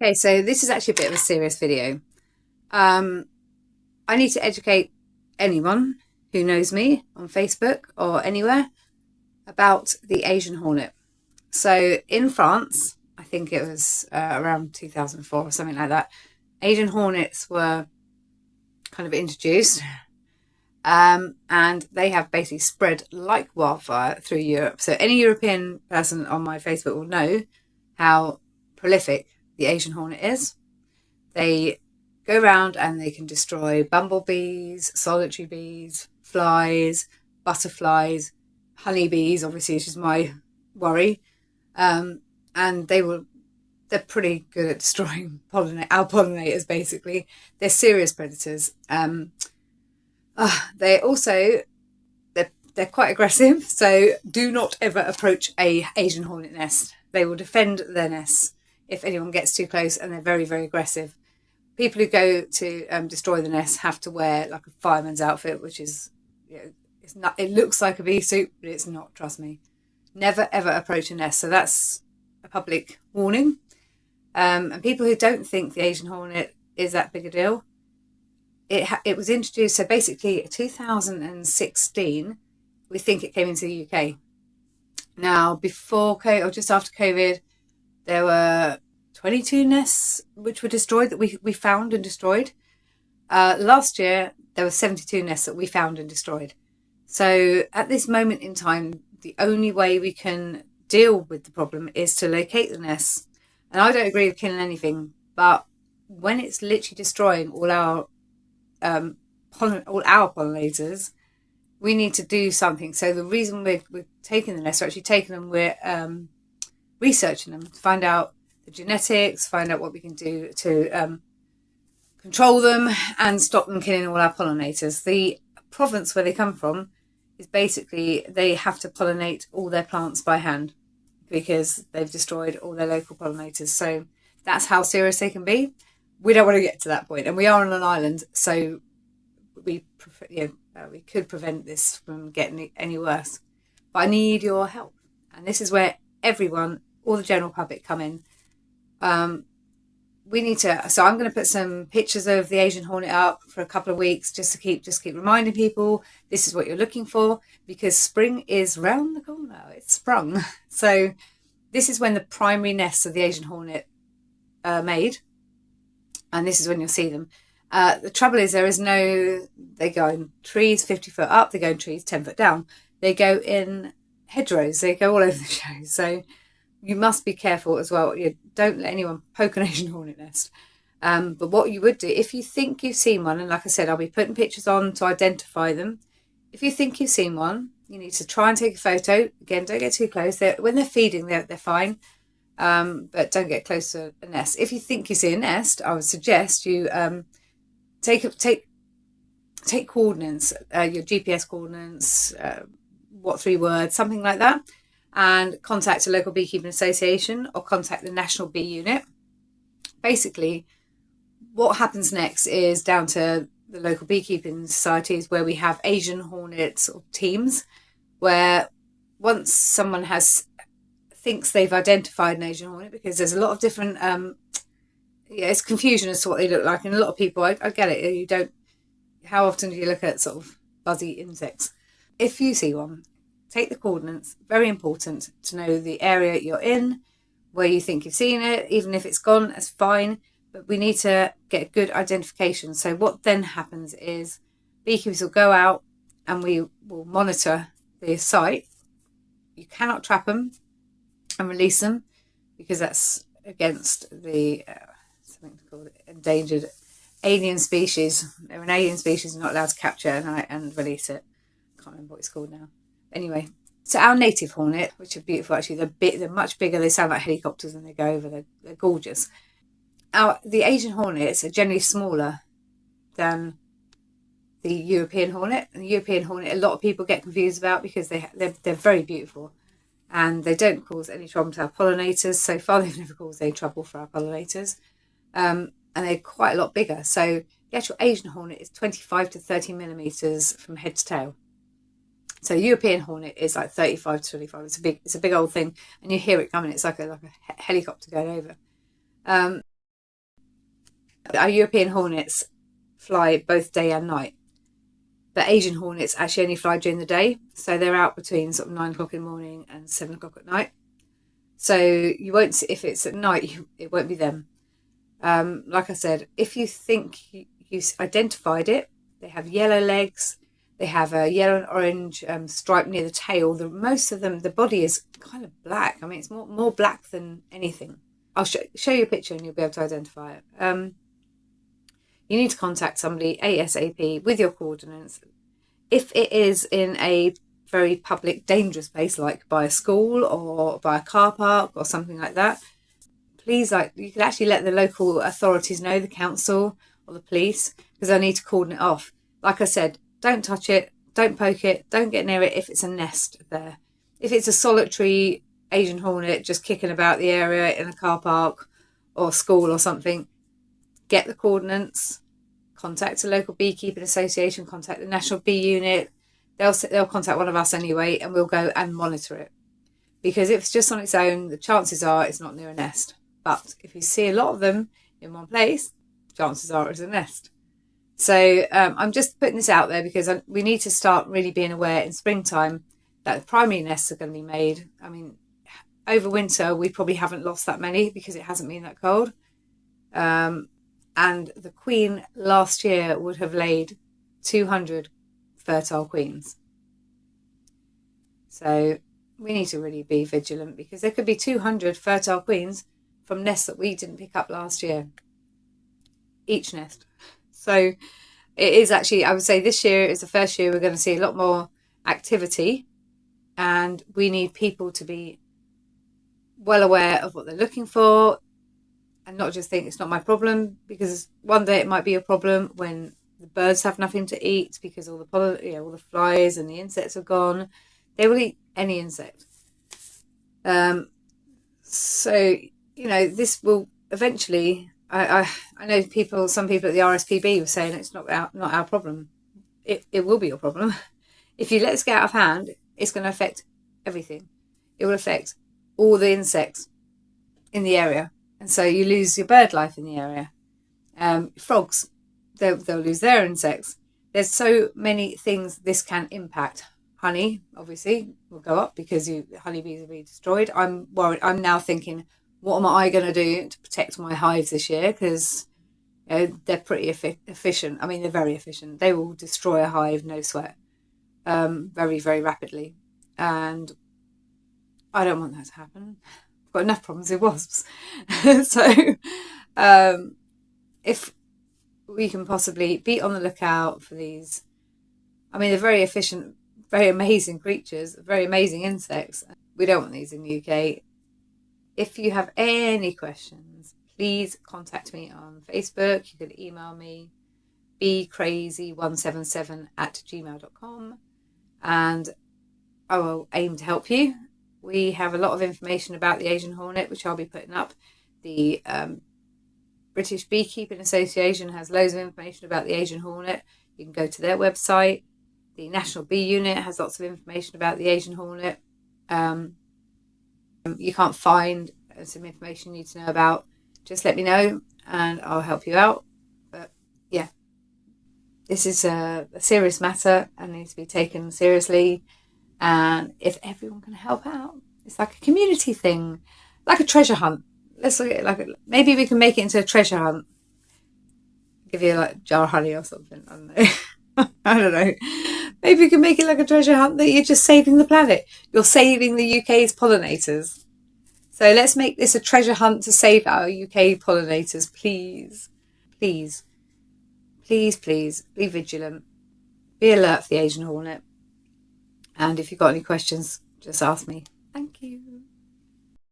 Okay, so this is actually a bit of a serious video. I need to educate anyone who knows me on Facebook or anywhere about the Asian hornet. So in France, I think it was around 2004 or something like that, Asian hornets were kind of introduced. And they have basically spread like wildfire through Europe. So any European person on my Facebook will know how prolific the Asian hornet is. They go around and they can destroy bumblebees, solitary bees, flies, butterflies, honeybees, obviously, which is my worry. And they're pretty good at destroying our pollinators, basically. They're serious predators. They also they're quite aggressive, so do not ever approach a Asian hornet nest. They will defend their nests if anyone gets too close, and they're very, very aggressive. People who go to destroy the nest have to wear like a fireman's outfit, which is, it's not. It looks like a bee suit, but it's not. Trust me. Never ever approach a nest. So that's a public warning. And people who don't think the Asian hornet is that big a deal, it was introduced. So basically, 2016, we think it came into the UK. Now, before COVID or just after COVID, there were 22 nests which were destroyed that we found and destroyed. Last year, there were 72 nests that we found and destroyed. So at this moment in time, the only way we can deal with the problem is to locate the nests. And I don't agree with killing anything, but when it's literally destroying all our pollinators, we need to do something. So the reason we're taking the nests, we're actually taking them, we're researching them to find out the genetics, find out what we can do to control them and stop them killing all our pollinators. The province where they come from is basically they have to pollinate all their plants by hand because they've destroyed all their local pollinators. So that's how serious they can be. We don't want to get to that point, and we are on an island, so we could prevent this from getting any worse. But I need your help, and this is where everyone, all the general public, come in. We need to. So I'm going to put some pictures of the Asian hornet up for a couple of weeks, just to keep reminding people this is what you're looking for, because spring is round the corner. It's sprung. So this is when the primary nests of the Asian hornet are made, and this is when you'll see them. The trouble is they go in trees 50 foot up, they go in trees 10 foot down, they go in hedgerows, they go all over the show. So you must be careful as well. You don't let anyone poke an Asian hornet nest. But what you would do, if you think you've seen one, and like I said, I'll be putting pictures on to identify them. If you think you've seen one, you need to try and take a photo. Again, don't get too close. When they're feeding, they're fine. But don't get close to a nest. If you think you see a nest, I would suggest you take coordinates, your GPS coordinates, what 3 words, something like that, and contact a local beekeeping association or contact the National Bee Unit. Basically, what happens next is down to the local beekeeping societies, where we have Asian hornet sort of teams, where once someone thinks they've identified an Asian hornet, because there's a lot of different it's confusion as to what they look like, and a lot of people, I get it, you don't, how often do you look at sort of buzzy insects? If you see one, take the coordinates. Very important to know the area you're in, where you think you've seen it. Even if it's gone, that's fine, but we need to get good identification. So what then happens is beekeepers will go out and we will monitor the site. You cannot trap them and release them, because that's against the something called endangered alien species. They're an alien species, you're not allowed to capture and release it. Can't remember what it's called now. Anyway, so our native hornet, which are beautiful actually, they're much bigger. They sound like helicopters when they go over. They're gorgeous. The Asian hornets are generally smaller than the European hornet. And the European hornet, a lot of people get confused about, because they're very beautiful. And they don't cause any trouble to our pollinators. So far, they've never caused any trouble for our pollinators. And they're quite a lot bigger. So the actual Asian hornet is 25 to 30 millimeters from head to tail. So European hornet is like 35 to 25. It's a big old thing, and you hear it coming. It's like a helicopter going over. Our European hornets fly both day and night, but Asian hornets actually only fly during the day, so they're out between sort of 9 o'clock in the morning and 7 o'clock at night. So you won't see, if it's at night, it won't be them. Like I said, if you think you identified it, they have yellow legs, they have a yellow and orange stripe near the tail. Most of them, the body is kind of black. I mean, it's more black than anything. I'll show you a picture and you'll be able to identify it. You need to contact somebody ASAP with your coordinates. If it is in a very public, dangerous place, like by a school or by a car park or something like that, please, you could actually let the local authorities know, the council or the police, because they'll need to cordon it off. Like I said, don't touch it, don't poke it, don't get near it if it's a nest there. If it's a solitary Asian hornet just kicking about the area in a car park or school or something, get the coordinates, contact a local beekeeping association, contact the National Bee Unit. They'll contact one of us anyway, and we'll go and monitor it. Because if it's just on its own, the chances are it's not near a nest. But if you see a lot of them in one place, chances are it's a nest. So I'm just putting this out there because we need to start really being aware in springtime that the primary nests are going to be made. I mean, over winter, we probably haven't lost that many because it hasn't been that cold. And the queen last year would have laid 200 fertile queens. So we need to really be vigilant because there could be 200 fertile queens from nests that we didn't pick up last year. Each nest. So it is actually, I would say this year is the first year we're going to see a lot more activity, and we need people to be well aware of what they're looking for and not just think it's not my problem, because one day it might be a problem when the birds have nothing to eat because all the all the flies and the insects are gone. They will eat any insect. So this will eventually. I know some people at the RSPB were saying it's not our problem. It will be your problem. If you let this get out of hand, it's going to affect everything. It will affect all the insects in the area, and so you lose your bird life in the area. Frogs, they'll lose their insects. There's so many things this can impact. Honey, obviously, will go up because honeybees will be destroyed. I'm worried. I'm now thinking, what am I going to do to protect my hives this year? Because they're pretty efficient. I mean, they're very efficient. They will destroy a hive, no sweat, very, very rapidly. And I don't want that to happen. I've got enough problems with wasps. So if we can possibly be on the lookout for these, I mean, they're very efficient, very amazing creatures, very amazing insects. We don't want these in the UK. If you have any questions, please contact me on Facebook. You can email me, becrazy177@gmail.com, and I will aim to help you. We have a lot of information about the Asian hornet, which I'll be putting up. The British Beekeeping Association has loads of information about the Asian hornet. You can go to their website. The National Bee Unit has lots of information about the Asian hornet. You can't find some information you need to know about, just let me know and I'll help you out. But yeah, this is a serious matter and needs to be taken seriously. And if everyone can help out, it's like a community thing, like a treasure hunt. Let's look at it maybe we can make it into a treasure hunt. Give you a jar of honey or something. I don't know. I don't know. Maybe you can make it like a treasure hunt that you're just saving the planet. You're saving the UK's pollinators. So let's make this a treasure hunt to save our UK pollinators, please. Please. Please, please, be vigilant. Be alert for the Asian hornet. And if you've got any questions, just ask me.